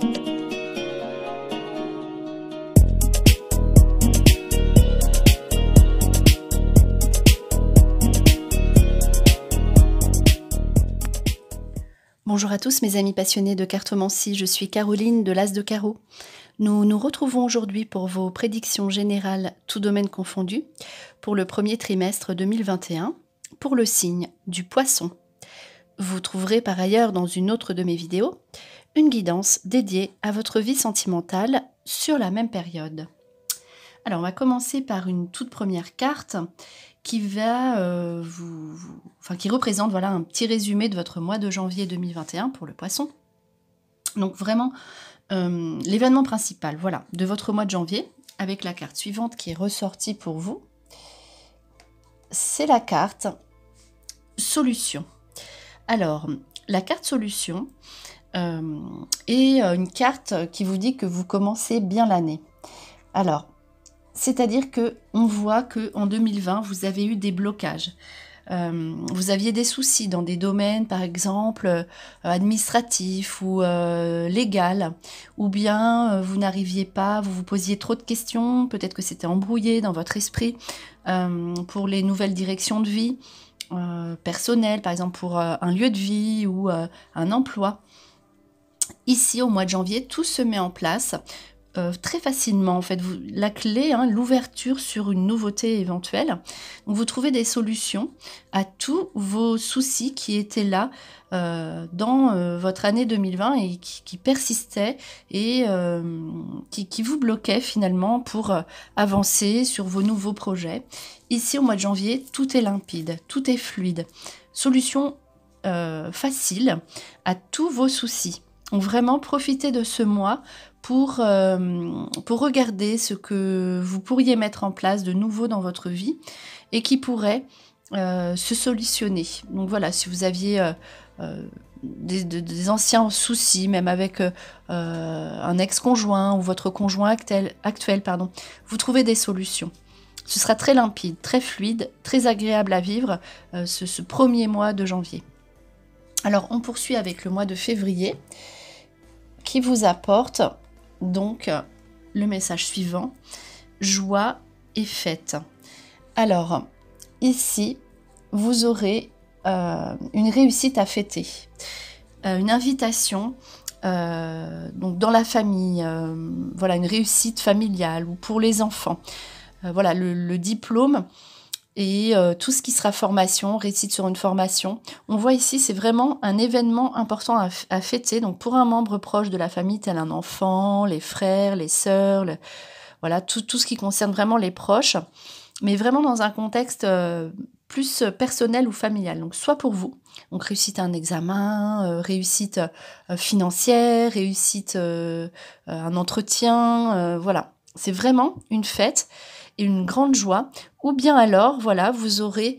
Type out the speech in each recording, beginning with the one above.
Bonjour à tous mes amis passionnés de cartomancie, je suis Caroline de l'As de Carreau. Nous nous retrouvons aujourd'hui pour vos prédictions générales, tout domaine confondu, pour le premier trimestre 2021, pour le signe du Poisson. Vous trouverez par ailleurs dans une autre de mes vidéos, une guidance dédiée à votre vie sentimentale sur la même période. Alors on va commencer par une toute première carte qui va qui représente voilà, un petit résumé de votre mois de janvier 2021 pour le Poisson. Donc vraiment l'événement principal voilà, de votre mois de janvier, avec la carte suivante qui est ressortie pour vous. C'est la carte Solution. Alors, la carte Solution est une carte qui vous dit que vous commencez bien l'année. Alors, c'est-à-dire qu'on voit qu'en 2020, vous avez eu des blocages. Vous aviez des soucis dans des domaines, par exemple, administratifs ou légal, ou bien vous n'arriviez pas, vous vous posiez trop de questions, peut-être que c'était embrouillé dans votre esprit pour les nouvelles directions de vie personnelles, par exemple pour un lieu de vie ou un emploi. Ici, au mois de janvier, tout se met en place. Très facilement en fait, la clé, l'ouverture sur une nouveauté éventuelle. Donc, vous trouvez des solutions à tous vos soucis qui étaient là dans votre année 2020 et qui persistaient et qui vous bloquaient finalement pour avancer sur vos nouveaux projets. Ici au mois de janvier, tout est limpide, tout est fluide. Solution facile à tous vos soucis. Donc vraiment profitez de ce mois pour regarder ce que vous pourriez mettre en place de nouveau dans votre vie et qui pourrait se solutionner. Donc voilà, si vous aviez des anciens soucis, même avec un ex-conjoint ou votre conjoint actuel, vous trouvez des solutions. Ce sera très limpide, très fluide, très agréable à vivre ce premier mois de janvier. Alors on poursuit avec le mois de février qui vous apporte donc le message suivant, joie et fête. Alors ici vous aurez une réussite à fêter, une invitation donc dans la famille, voilà, une réussite familiale ou pour les enfants, voilà, le diplôme et tout ce qui sera formation, réussite sur une formation. On voit ici, c'est vraiment un événement important à fêter. Donc pour un membre proche de la famille, tel un enfant, les frères, les sœurs, voilà, tout ce qui concerne vraiment les proches, mais vraiment dans un contexte plus personnel ou familial. Donc soit pour vous, donc réussite à un examen, réussite financière, réussite un entretien, voilà. C'est vraiment une fête et une grande joie, ou bien alors, voilà, vous aurez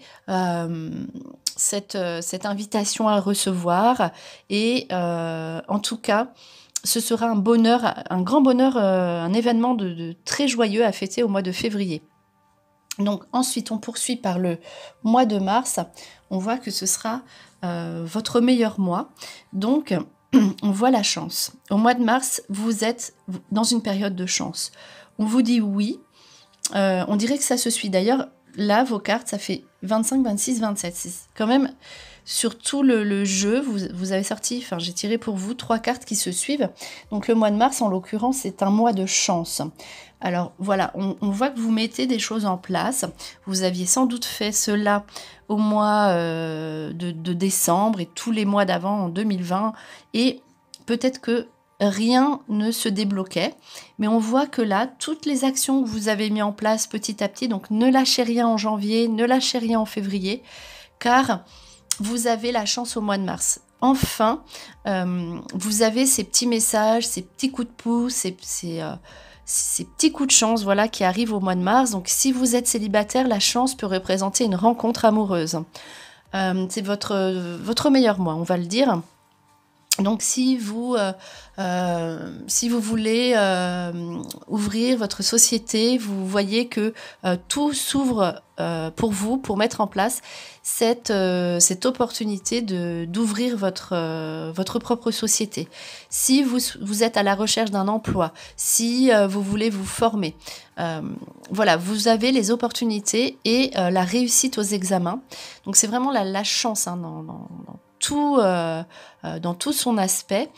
cette invitation à recevoir, et en tout cas, ce sera un bonheur, un grand bonheur, un événement de très joyeux à fêter au mois de février. Donc ensuite, on poursuit par le mois de mars. On voit que ce sera votre meilleur mois. Donc, on voit la chance. Au mois de mars, vous êtes dans une période de chance. On vous dit oui. On dirait que ça se suit. D'ailleurs, là, vos cartes, ça fait 25, 26, 27. C'est quand même, sur tout le jeu, vous avez sorti, enfin, j'ai tiré pour vous 3 cartes qui se suivent. Donc, le mois de mars, en l'occurrence, c'est un mois de chance. Alors, voilà, on voit que vous mettez des choses en place. Vous aviez sans doute fait cela au mois de décembre et tous les mois d'avant, en 2020. Et peut-être que rien ne se débloquait, mais on voit que là, toutes les actions que vous avez mis en place petit à petit, donc ne lâchez rien en janvier, ne lâchez rien en février, car vous avez la chance au mois de mars. Enfin, vous avez ces petits messages, ces petits coups de pouce, ces petits coups de chance, voilà, qui arrivent au mois de mars. Donc si vous êtes célibataire, la chance peut représenter une rencontre amoureuse. C'est votre meilleur mois, on va le dire. Donc si vous voulez ouvrir votre société, vous voyez que tout s'ouvre pour vous, pour mettre en place cette opportunité d'ouvrir votre propre société. Si vous êtes à la recherche d'un emploi, si vous voulez vous former, voilà, vous avez les opportunités et la réussite aux examens. Donc c'est vraiment la chance hein, dans tout son aspect.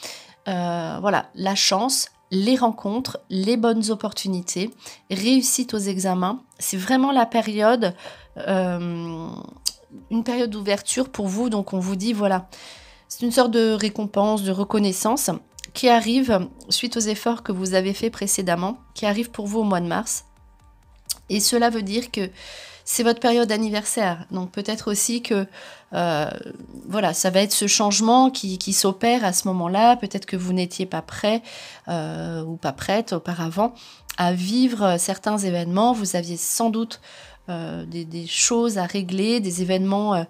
Voilà, la chance, les rencontres, les bonnes opportunités, réussite aux examens. C'est vraiment la période, une période d'ouverture pour vous. Donc on vous dit, voilà, c'est une sorte de récompense, de reconnaissance qui arrive suite aux efforts que vous avez faits précédemment, qui arrive pour vous au mois de mars. Et cela veut dire que c'est votre période anniversaire. Donc peut-être aussi que voilà, ça va être ce changement qui s'opère à ce moment-là. Peut-être que vous n'étiez pas prêt ou pas prête auparavant à vivre certains événements. Vous aviez sans doute des choses à régler, des événements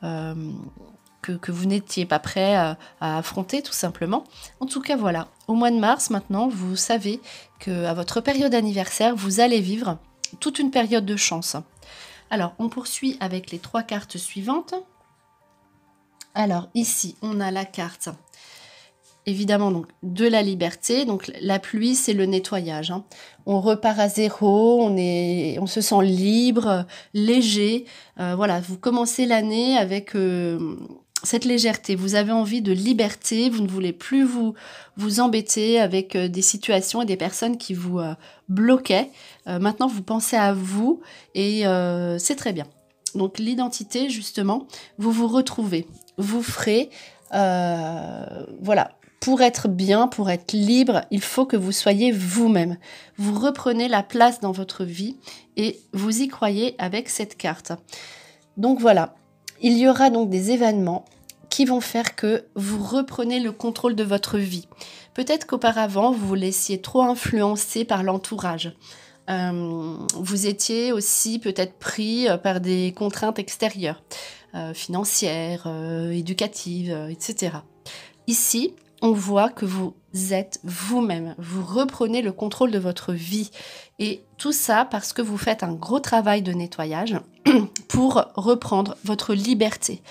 que vous n'étiez pas prêt à affronter tout simplement. En tout cas voilà, au mois de mars maintenant, vous savez qu'à votre période anniversaire, vous allez vivre toute une période de chance. Alors, on poursuit avec les 3 cartes suivantes. Alors, ici, on a la carte, évidemment, donc, de la liberté. Donc, la pluie, c'est le nettoyage. Hein. On repart à zéro, on se sent libre, léger. Voilà, vous commencez l'année avec cette légèreté. Vous avez envie de liberté, vous ne voulez plus vous embêter avec des situations et des personnes qui vous bloquaient. Maintenant, vous pensez à vous et c'est très bien. Donc, l'identité, justement, vous vous retrouvez. Vous ferez, voilà, pour être bien, pour être libre, il faut que vous soyez vous-même. Vous reprenez la place dans votre vie et vous y croyez avec cette carte. Donc, voilà. Il y aura donc des événements qui vont faire que vous reprenez le contrôle de votre vie. Peut-être qu'auparavant, vous vous laissiez trop influencer par l'entourage. Vous étiez aussi peut-être pris par des contraintes extérieures, financières, éducatives, etc. Ici, on voit que vous êtes vous-même, vous reprenez le contrôle de votre vie. Et tout ça parce que vous faites un gros travail de nettoyage pour reprendre votre liberté.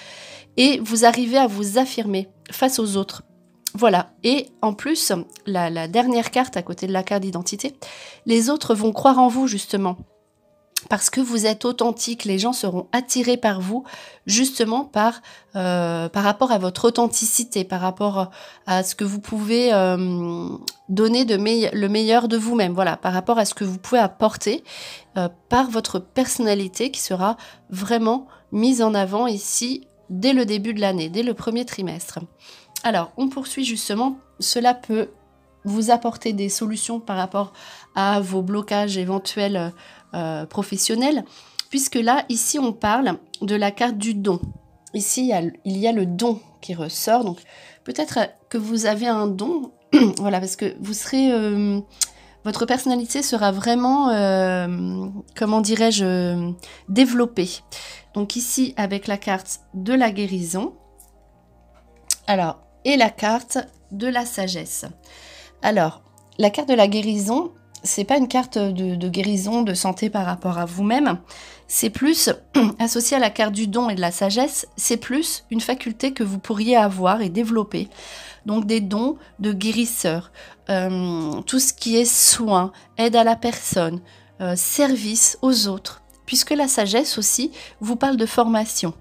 Et vous arrivez à vous affirmer face aux autres. Voilà. Et en plus, la dernière carte à côté de la carte d'identité, les autres vont croire en vous justement. Parce que vous êtes authentique, les gens seront attirés par vous justement par rapport à votre authenticité, par rapport à ce que vous pouvez donner le meilleur de vous-même, voilà, par rapport à ce que vous pouvez apporter par votre personnalité qui sera vraiment mise en avant ici dès le début de l'année, dès le premier trimestre. Alors, on poursuit justement, cela peut vous apporter des solutions par rapport à vos blocages éventuels professionnels, puisque là, ici, on parle de la carte du don. Ici, il y a le don qui ressort, donc peut-être que vous avez un don, voilà, parce que vous serez... votre personnalité sera vraiment, comment dirais-je, développée. Donc ici, avec la carte de la guérison, alors, et la carte de la sagesse. Alors, la carte de la guérison, c'est pas une carte de guérison, de santé par rapport à vous-même. C'est plus, associé à la carte du don et de la sagesse, c'est plus une faculté que vous pourriez avoir et développer. Donc des dons de guérisseur, tout ce qui est soin, aide à la personne, service aux autres, puisque la sagesse aussi vous parle de formation.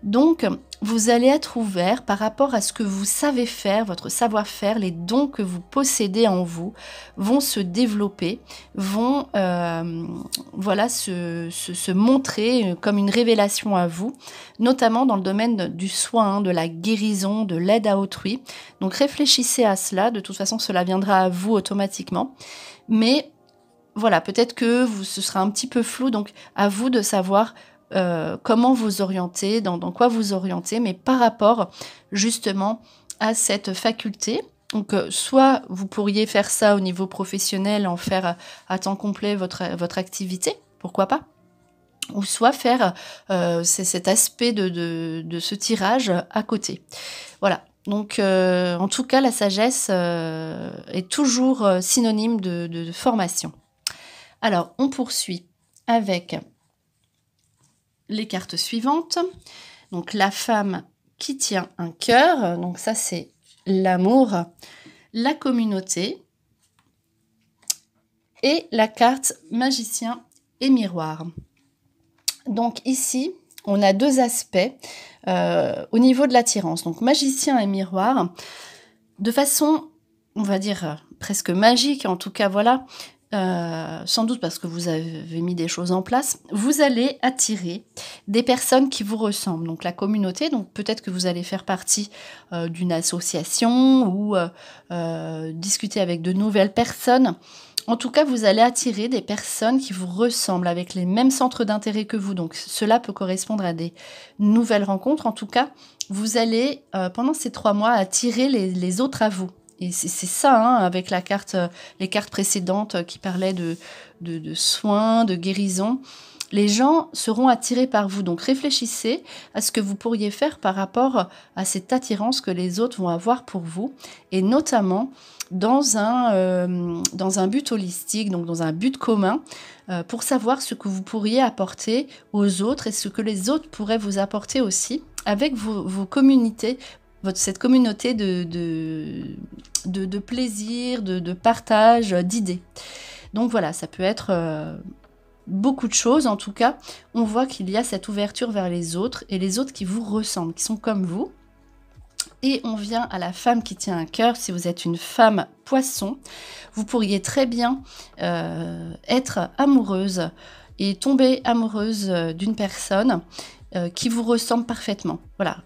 Donc, vous allez être ouvert par rapport à ce que vous savez faire, votre savoir-faire, les dons que vous possédez en vous vont se développer, vont voilà, se montrer comme une révélation à vous, notamment dans le domaine du soin, de la guérison, de l'aide à autrui. Donc réfléchissez à cela, de toute façon cela viendra à vous automatiquement. Mais voilà, peut-être que ce sera un petit peu flou, donc à vous de savoir comment vous orienter, dans quoi vous orienter, mais par rapport justement à cette faculté. Donc, soit vous pourriez faire ça au niveau professionnel, en faire à temps complet votre activité, pourquoi pas, ou soit faire cet aspect de ce tirage à côté. Voilà. Donc, en tout cas, la sagesse est toujours synonyme de formation. Alors, on poursuit avec les cartes suivantes. Donc, la femme qui tient un cœur. Donc, ça, c'est l'amour, la communauté. Et la carte magicien et miroir. Donc, ici, on a deux aspects au niveau de l'attirance. Donc, magicien et miroir, de façon, on va dire, presque magique, en tout cas, voilà, sans doute parce que vous avez mis des choses en place, vous allez attirer des personnes qui vous ressemblent. Donc, la communauté, donc peut-être que vous allez faire partie d'une association ou discuter avec de nouvelles personnes. En tout cas, vous allez attirer des personnes qui vous ressemblent, avec les mêmes centres d'intérêt que vous. Donc, cela peut correspondre à des nouvelles rencontres. En tout cas, vous allez, pendant ces 3 mois, attirer les autres à vous. Et c'est ça, hein, avec la carte, les cartes précédentes qui parlaient de soins, de guérison. Les gens seront attirés par vous. Donc, réfléchissez à ce que vous pourriez faire par rapport à cette attirance que les autres vont avoir pour vous. Et notamment dans un but holistique, donc dans un but commun, pour savoir ce que vous pourriez apporter aux autres et ce que les autres pourraient vous apporter aussi avec vos communautés, cette communauté de plaisir, de partage, d'idées. Donc voilà, ça peut être beaucoup de choses. En tout cas, on voit qu'il y a cette ouverture vers les autres et les autres qui vous ressemblent, qui sont comme vous. Et on vient à la femme qui tient un cœur. Si vous êtes une femme poisson, vous pourriez très bien être amoureuse et tomber amoureuse d'une personne qui vous ressemble parfaitement. Voilà,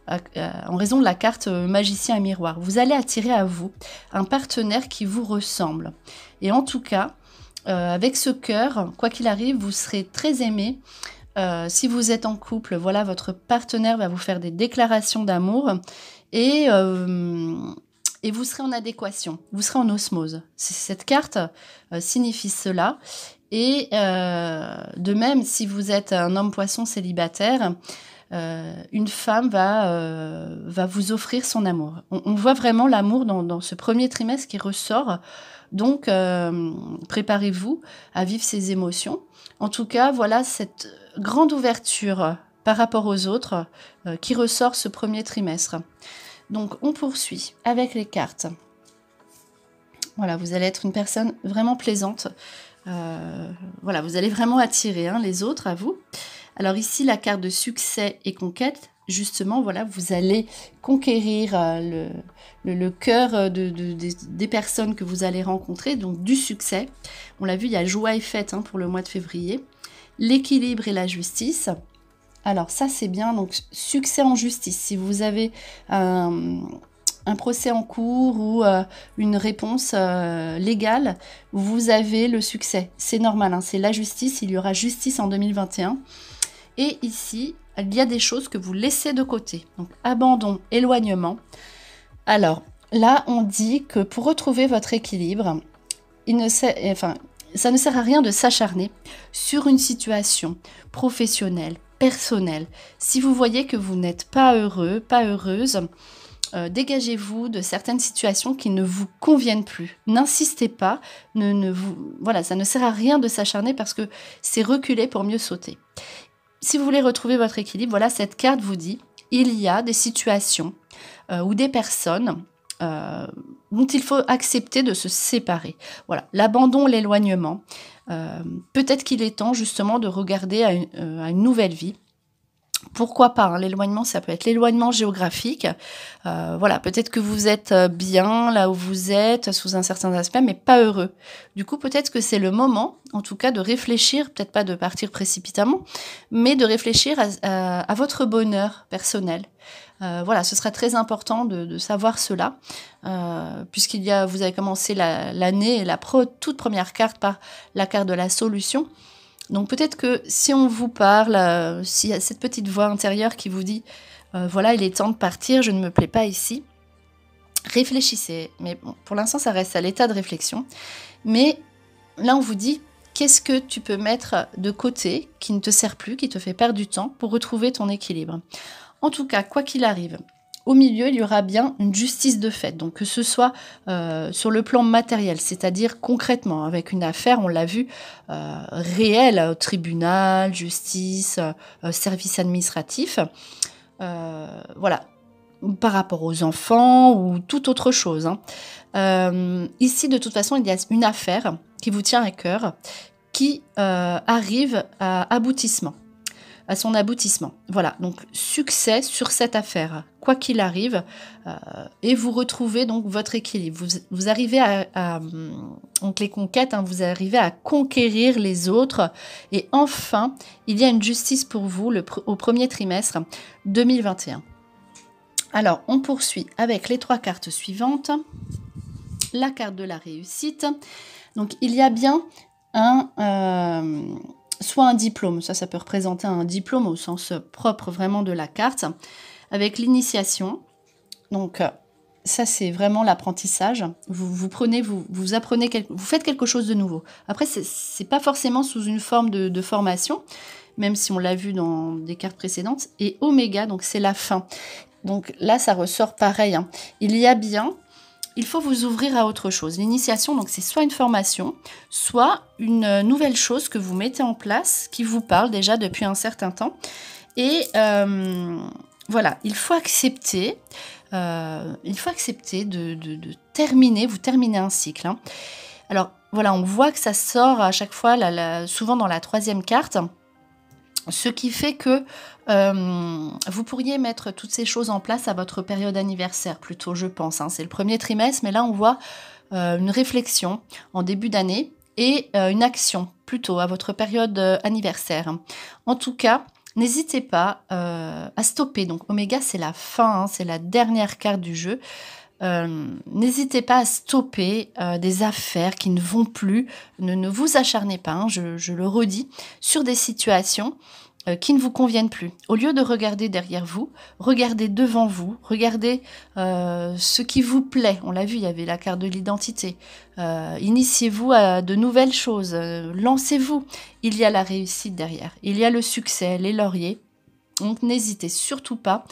en raison de la carte magicien et miroir. Vous allez attirer à vous un partenaire qui vous ressemble. Et en tout cas, avec ce cœur, quoi qu'il arrive, vous serez très aimé. Si vous êtes en couple, voilà, votre partenaire va vous faire des déclarations d'amour et vous serez en adéquation, vous serez en osmose. Cette carte signifie cela. Et de même, si vous êtes un homme poisson célibataire, une femme va vous offrir son amour. On voit vraiment l'amour dans ce premier trimestre qui ressort. Donc, préparez-vous à vivre ces émotions. En tout cas, voilà cette grande ouverture par rapport aux autres qui ressort ce premier trimestre. Donc, on poursuit avec les cartes. Voilà, vous allez être une personne vraiment plaisante. Voilà, vous allez vraiment attirer les autres à vous. Alors ici, la carte de succès et conquête, justement, voilà, vous allez conquérir le cœur des personnes que vous allez rencontrer, donc du succès. On l'a vu, il y a joie et fête pour le mois de février. L'équilibre et la justice. Alors ça, c'est bien, donc succès en justice. Si vous avez un procès en cours ou une réponse légale, vous avez le succès. C'est normal, c'est la justice, il y aura justice en 2021. Et ici, il y a des choses que vous laissez de côté. Donc, abandon, éloignement. Alors, là, on dit que pour retrouver votre équilibre, ça ne sert à rien de s'acharner sur une situation professionnelle, personnelle. Si vous voyez que vous n'êtes pas heureux, pas heureuse, dégagez-vous de certaines situations qui ne vous conviennent plus. N'insistez pas, voilà, ça ne sert à rien de s'acharner parce que c'est reculer pour mieux sauter. Si vous voulez retrouver votre équilibre, voilà, cette carte vous dit, il y a des situations ou des personnes dont il faut accepter de se séparer. Voilà, l'abandon, l'éloignement. Peut-être qu'il est temps justement de regarder à une nouvelle vie. Pourquoi pas, l'éloignement, ça peut être l'éloignement géographique. Voilà, peut-être que vous êtes bien là où vous êtes, sous un certain aspect, mais pas heureux. Du coup, peut-être que c'est le moment, en tout cas, de réfléchir, peut-être pas de partir précipitamment, mais de réfléchir à votre bonheur personnel. Voilà, ce sera très important de savoir cela, vous avez commencé l'année et toute première carte par la carte de la solution. Donc peut-être que si on vous parle, s'il y a cette petite voix intérieure qui vous dit voilà, il est temps de partir, je ne me plais pas ici, réfléchissez. Mais bon, pour l'instant, ça reste à l'état de réflexion. Mais là, on vous dit, qu'est-ce que tu peux mettre de côté qui ne te sert plus, qui te fait perdre du temps pour retrouver ton équilibre. En tout cas, quoi qu'il arrive, au milieu, il y aura bien une justice de fait. Donc que ce soit sur le plan matériel, c'est-à-dire concrètement, avec une affaire, on l'a vu, réelle, tribunal, justice, service administratif. Voilà, par rapport aux enfants ou toute autre chose. Ici, de toute façon, il y a une affaire qui vous tient à cœur, qui arrive à son aboutissement. Voilà, donc succès sur cette affaire, quoi qu'il arrive, et vous retrouvez donc votre équilibre. Vous arrivez donc les conquêtes, vous arrivez à conquérir les autres, et enfin, il y a une justice pour vous au premier trimestre 2021. Alors, on poursuit avec les 3 cartes suivantes. La carte de la réussite. Donc, il y a bien soit un diplôme, ça peut représenter un diplôme au sens propre vraiment de la carte, avec l'initiation. Donc, ça, c'est vraiment l'apprentissage. Vous apprenez, vous faites quelque chose de nouveau. Après, c'est pas forcément sous une forme de formation, même si on l'a vu dans des cartes précédentes. Et Oméga, donc c'est la fin. Donc là, ça ressort pareil. Il faut vous ouvrir à autre chose. L'initiation, donc c'est soit une formation, soit une nouvelle chose que vous mettez en place, qui vous parle déjà depuis un certain temps. Et voilà, il faut accepter de terminer, vous terminez un cycle. Alors voilà, on voit que ça sort à chaque fois, souvent dans la 3e carte. Ce qui fait que vous pourriez mettre toutes ces choses en place à votre période anniversaire, plutôt, je pense. C'est le premier trimestre, mais là, on voit une réflexion en début d'année et une action, plutôt, à votre période anniversaire. En tout cas, n'hésitez pas à stopper. Donc, Oméga, c'est la fin, c'est la dernière carte du jeu. N'hésitez pas à stopper des affaires qui ne vont plus. Ne vous acharnez pas, je le redis, sur des situations qui ne vous conviennent plus. Au lieu de regarder derrière vous, regardez devant vous, regardez ce qui vous plaît. On l'a vu, il y avait la carte de l'identité. Initiez-vous à de nouvelles choses, lancez-vous. Il y a la réussite derrière, il y a le succès, les lauriers. Donc n'hésitez surtout pas,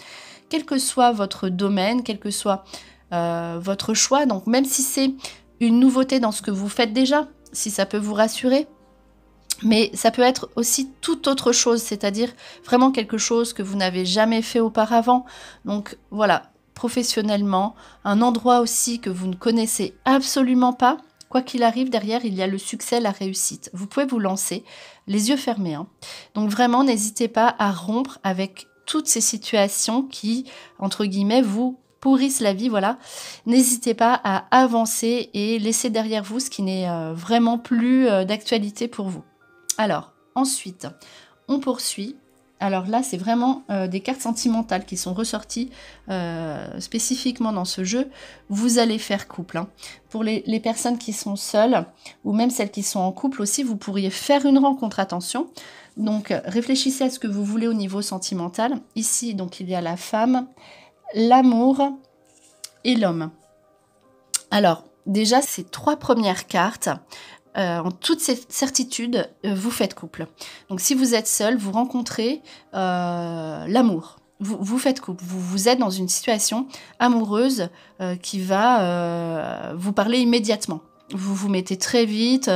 quel que soit votre domaine, quel que soit votre choix. Donc même si c'est une nouveauté dans ce que vous faites déjà, si ça peut vous rassurer, mais ça peut être aussi toute autre chose, c'est-à-dire vraiment quelque chose que vous n'avez jamais fait auparavant. Donc voilà, professionnellement, un endroit aussi que vous ne connaissez absolument pas. Quoi qu'il arrive, derrière, il y a le succès, la réussite. Vous pouvez vous lancer, les yeux fermés. Donc vraiment, n'hésitez pas à rompre avec toutes ces situations qui, entre guillemets, vous pourrissent la vie, voilà. N'hésitez pas à avancer et laisser derrière vous ce qui n'est vraiment plus d'actualité pour vous. Alors, ensuite, on poursuit. Alors là, c'est vraiment des cartes sentimentales qui sont ressorties spécifiquement dans ce jeu. Vous allez faire couple. Pour les personnes qui sont seules, ou même celles qui sont en couple aussi, vous pourriez faire une rencontre, attention. Donc, réfléchissez à ce que vous voulez au niveau sentimental. Ici, donc, il y a la femme, l'amour et l'homme. Alors, déjà, ces 3 premières cartes, en toute certitude, vous faites couple. Donc, si vous êtes seul, vous rencontrez l'amour. Vous faites couple. Vous êtes dans une situation amoureuse qui va vous parler immédiatement. Vous vous mettez très vite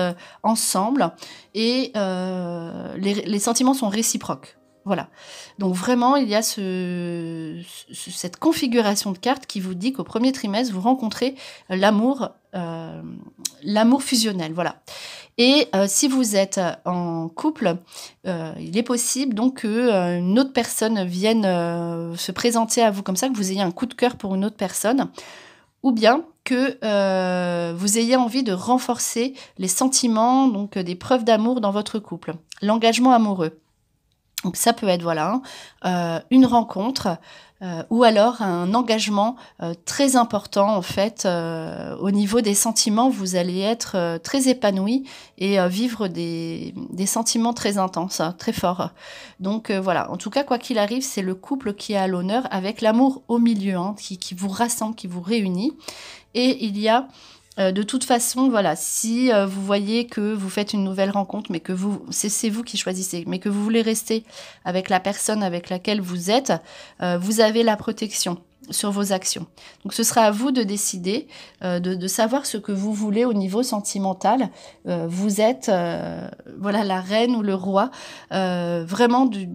ensemble et les sentiments sont réciproques. Voilà. Donc vraiment, il y a cette configuration de cartes qui vous dit qu'au premier trimestre, vous rencontrez l'amour fusionnel. Voilà. Et si vous êtes en couple, il est possible donc qu'une autre personne vienne se présenter à vous comme ça, que vous ayez un coup de cœur pour une autre personne, ou bien que vous ayez envie de renforcer les sentiments, donc des preuves d'amour dans votre couple, l'engagement amoureux. Donc ça peut être une rencontre ou alors un engagement très important en fait au niveau des sentiments. Vous allez être très épanoui et vivre des sentiments très intenses, très forts. Donc voilà, en tout cas quoi qu'il arrive, c'est le couple qui est à l'honneur avec l'amour au milieu, qui vous rassemble, qui vous réunit. Et il y a de toute façon, voilà, si vous voyez que vous faites une nouvelle rencontre, mais que c'est vous qui choisissez, mais que vous voulez rester avec la personne avec laquelle vous êtes, vous avez la protection sur vos actions. Donc ce sera à vous de décider, de savoir ce que vous voulez au niveau sentimental. Vous êtes voilà, la reine ou le roi vraiment de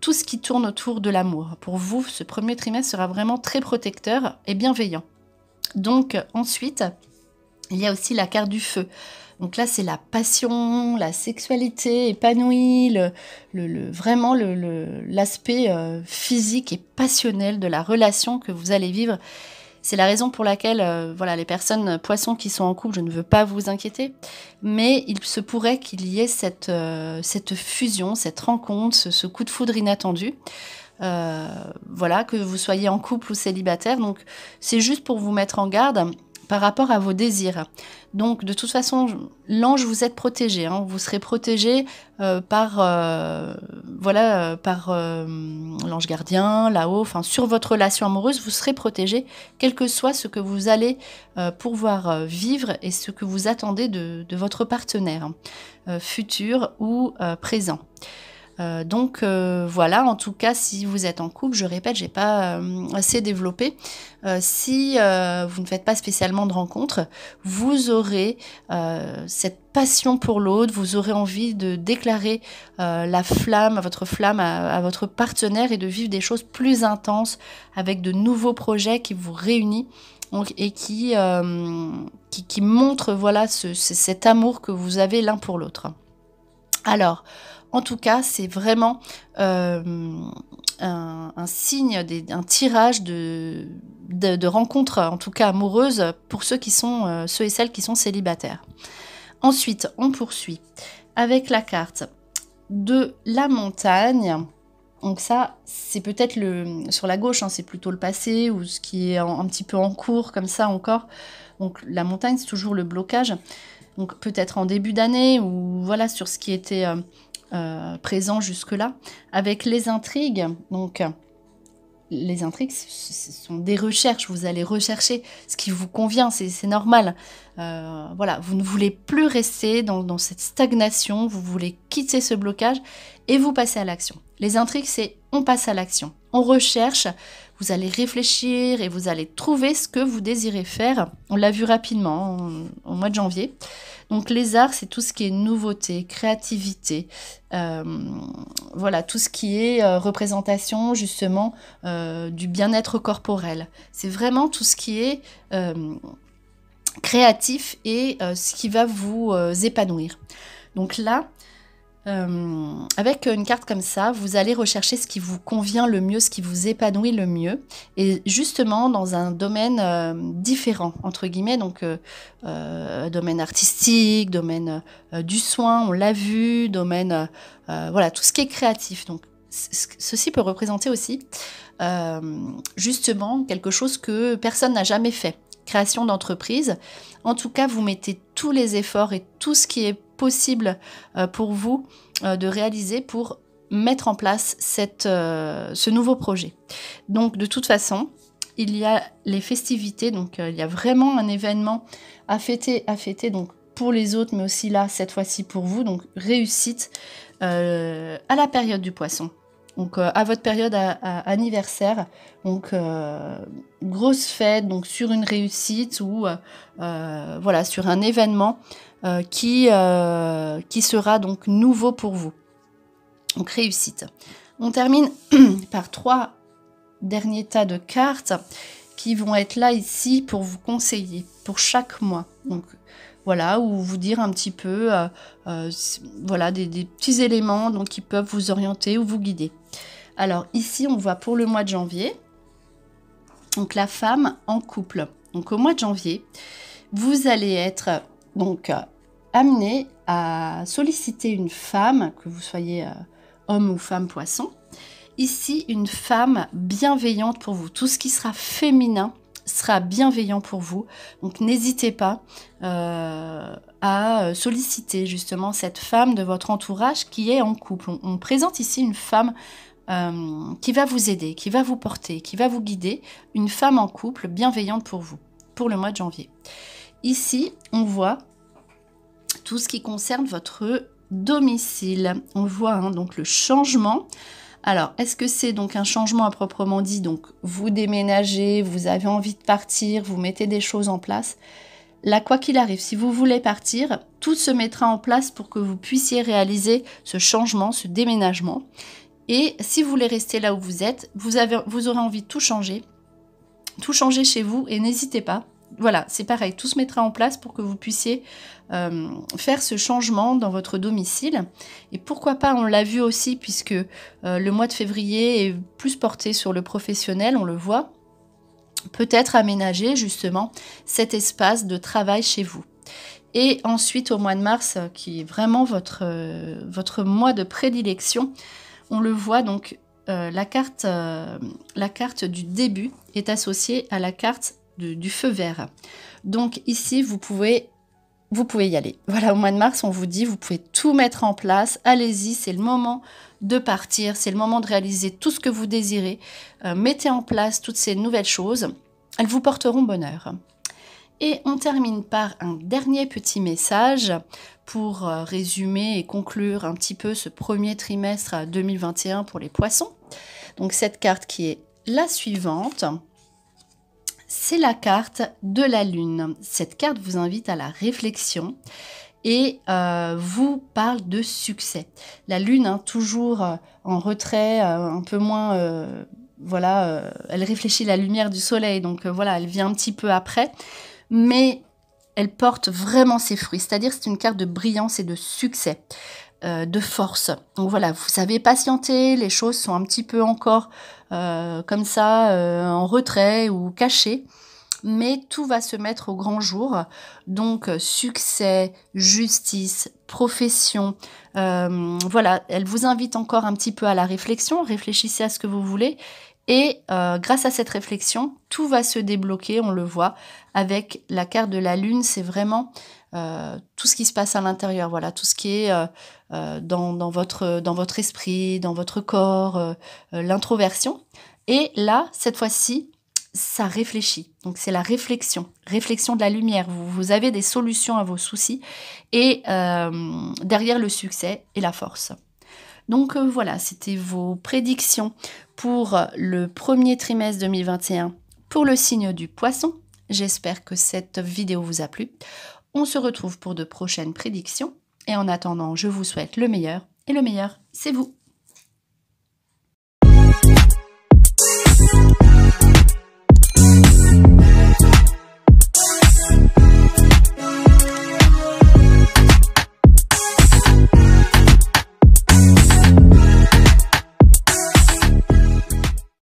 tout ce qui tourne autour de l'amour. Pour vous, ce premier trimestre sera vraiment très protecteur et bienveillant. Donc ensuite, il y a aussi la carte du feu. Donc là, c'est la passion, la sexualité épanouie, vraiment l'aspect physique et passionnel de la relation que vous allez vivre. C'est la raison pour laquelle, voilà, les personnes poissons qui sont en couple, je ne veux pas vous inquiéter, mais il se pourrait qu'il y ait cette fusion, cette rencontre, ce coup de foudre inattendu. Voilà, que vous soyez en couple ou célibataire. Donc, c'est juste pour vous mettre en garde par rapport à vos désirs. Donc, de toute façon, l'ange, vous êtes protégé. Hein, vous serez protégé par l'ange gardien, là-haut. Enfin, sur votre relation amoureuse, vous serez protégé, quel que soit ce que vous allez pouvoir vivre et ce que vous attendez de votre partenaire, futur ou présent. Donc voilà, en tout cas, si vous êtes en couple, je répète, j'ai pas assez développé. Si vous ne faites pas spécialement de rencontres, vous aurez cette passion pour l'autre, vous aurez envie de déclarer votre flamme à votre partenaire et de vivre des choses plus intenses avec de nouveaux projets qui vous réunissent et qui montrent voilà, cet amour que vous avez l'un pour l'autre. Alors, en tout cas, c'est vraiment un signe, un tirage de rencontres, en tout cas amoureuses, pour ceux et celles qui sont célibataires. Ensuite, on poursuit avec la carte de la montagne. Donc ça, c'est peut-être sur la gauche, hein, c'est plutôt le passé ou ce qui est un petit peu en cours, comme ça encore. Donc la montagne, c'est toujours le blocage. Donc peut-être en début d'année ou voilà sur ce qui était présent jusque-là. Avec les intrigues, donc les intrigues, ce sont des recherches. Vous allez rechercher ce qui vous convient, c'est normal. Voilà, vous ne voulez plus rester dans cette stagnation, vous voulez quitter ce blocage et vous passez à l'action. Les intrigues, c'est on passe à l'action. On recherche, vous allez réfléchir et vous allez trouver ce que vous désirez faire. On l'a vu rapidement au mois de janvier. Donc les arts, c'est tout ce qui est nouveauté, créativité, voilà, tout ce qui est représentation justement du bien-être corporel. C'est vraiment tout ce qui est créatif et ce qui va vous épanouir. Donc là, avec une carte comme ça, vous allez rechercher ce qui vous convient le mieux, ce qui vous épanouit le mieux, et justement dans un domaine différent, entre guillemets, donc domaine artistique, domaine du soin, on l'a vu, domaine, voilà, tout ce qui est créatif. Donc ceci peut représenter aussi justement quelque chose que personne n'a jamais fait. Création d'entreprise. En tout cas, vous mettez tous les efforts et tout ce qui est possible pour vous de réaliser pour mettre en place ce nouveau projet. Donc, de toute façon, il y a les festivités. Donc, il y a vraiment un événement à fêter donc, pour les autres, mais aussi là, cette fois-ci pour vous. Donc, réussite à la période du poisson. Donc à votre période anniversaire, donc grosse fête, donc sur une réussite ou voilà sur un événement qui sera donc nouveau pour vous. Donc réussite. On termine par 3 derniers tas de cartes qui vont être là ici pour vous conseiller pour chaque mois. Donc voilà, ou vous dire un petit peu voilà des petits éléments donc qui peuvent vous orienter ou vous guider. Alors ici, on voit pour le mois de janvier, donc la femme en couple. Donc au mois de janvier, vous allez être donc amené à solliciter une femme, que vous soyez homme ou femme poisson. Ici, une femme bienveillante pour vous. Tout ce qui sera féminin sera bienveillant pour vous. Donc n'hésitez pas à solliciter justement cette femme de votre entourage qui est en couple. On présente ici une femme qui va vous aider, qui va vous porter, qui va vous guider, une femme en couple bienveillante pour vous, pour le mois de janvier. Ici, on voit tout ce qui concerne votre domicile. On voit donc le changement Alors, est-ce que c'est donc un changement à proprement dit? Donc, vous déménagez, vous avez envie de partir, vous mettez des choses en place. Là, quoi qu'il arrive, si vous voulez partir, tout se mettra en place pour que vous puissiez réaliser ce changement, ce déménagement. Et si vous voulez rester là où vous êtes, vous aurez envie de tout changer chez vous et n'hésitez pas. Voilà, c'est pareil, tout se mettra en place pour que vous puissiez faire ce changement dans votre domicile. Et pourquoi pas, on l'a vu aussi, puisque le mois de février est plus porté sur le professionnel, on le voit, peut-être aménager justement cet espace de travail chez vous. Et ensuite, au mois de mars, qui est vraiment votre mois de prédilection, on le voit donc, la carte du début est associée à la carte du feu vert. Donc ici, vous pouvez y aller. Voilà, au mois de mars, on vous dit, vous pouvez tout mettre en place. Allez-y, c'est le moment de partir, c'est le moment de réaliser tout ce que vous désirez. Mettez en place toutes ces nouvelles choses. Elles vous porteront bonheur. Et on termine par un dernier petit message pour résumer et conclure un petit peu ce premier trimestre 2021 pour les poissons. Donc cette carte qui est la suivante, c'est la carte de la lune. Cette carte vous invite à la réflexion et vous parle de succès. La lune, toujours en retrait, un peu moins... elle réfléchit la lumière du soleil, donc voilà, elle vient un petit peu après. Mais elle porte vraiment ses fruits, c'est-à-dire c'est une carte de brillance et de succès, de force. Donc voilà, vous savez patienter, les choses sont un petit peu encore comme ça, en retrait ou cachées, mais tout va se mettre au grand jour. Donc succès, justice, profession, voilà, elle vous invite encore un petit peu à la réflexion, réfléchissez à ce que vous voulez. Et grâce à cette réflexion, tout va se débloquer, on le voit, avec la carte de la lune, c'est vraiment tout ce qui se passe à l'intérieur, voilà, tout ce qui est dans votre esprit, dans votre corps, l'introversion. Et là, cette fois-ci, ça réfléchit. Donc c'est la réflexion de la lumière. Vous avez des solutions à vos soucis et derrière le succès et la force. Donc voilà, c'était vos prédictions pour le premier trimestre 2021 pour le signe du poisson. J'espère que cette vidéo vous a plu. On se retrouve pour de prochaines prédictions. Et en attendant, je vous souhaite le meilleur. Et le meilleur, c'est vous.